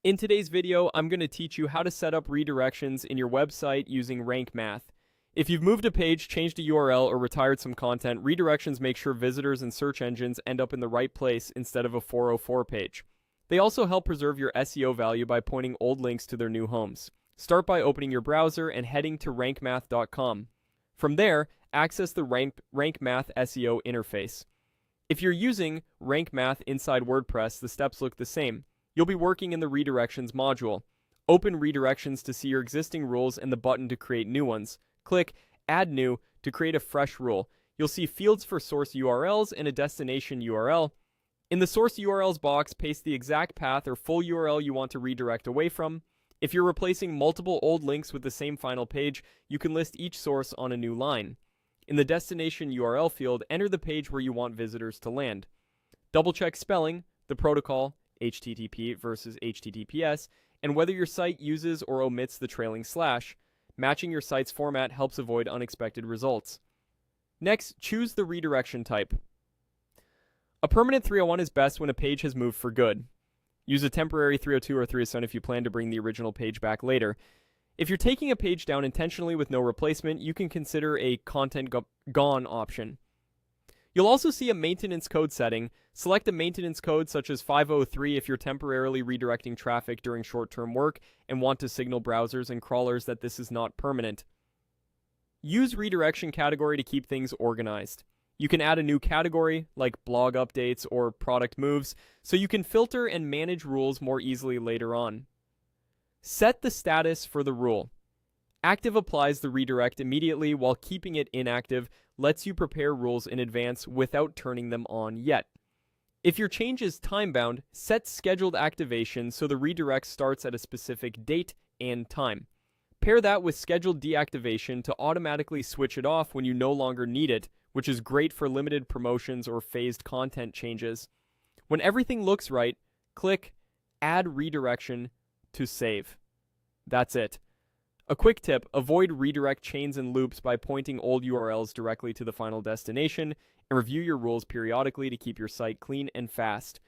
In today's video, I'm going to teach you how to set up redirections in your website using Rank Math. If you've moved a page, changed a URL, or retired some content, redirections make sure visitors and search engines end up in the right place instead of a 404 page. They also help preserve your SEO value by pointing old links to their new homes. Start by opening your browser and heading to rankmath.com. From there, access the Rank Math SEO interface. If you're using Rank Math inside WordPress, the steps look the same. You'll be working in the Redirections module. Open Redirections to see your existing rules and the button to create new ones. Click Add New to create a fresh rule. You'll see fields for source URLs and a destination URL. In the source URLs box, paste the exact path or full URL you want to redirect away from. If you're replacing multiple old links with the same final page, you can list each source on a new line. In the destination URL field, enter the page where you want visitors to land. Double-check spelling, the protocol, HTTP versus HTTPS, and whether your site uses or omits the trailing slash. Matching your site's format helps avoid unexpected results. Next, choose the redirection type. A permanent 301 is best when a page has moved for good. Use a temporary 302 or 307 if you plan to bring the original page back later. If you're taking a page down intentionally with no replacement, you can consider a content gone option. You'll also see a maintenance code setting. Select a maintenance code such as 503 if you're temporarily redirecting traffic during short-term work and want to signal browsers and crawlers that this is not permanent. Use redirection category to keep things organized. You can add a new category, like blog updates or product moves, so you can filter and manage rules more easily later on. Set the status for the rule. Active applies the redirect immediately, while keeping it inactive lets you prepare rules in advance without turning them on yet. If your change is time-bound, set scheduled activation so the redirect starts at a specific date and time. Pair that with scheduled deactivation to automatically switch it off when you no longer need it, which is great for limited promotions or phased content changes. When everything looks right, click Add Redirection to save. That's it. A quick tip, avoid redirect chains and loops by pointing old URLs directly to the final destination, and review your rules periodically to keep your site clean and fast.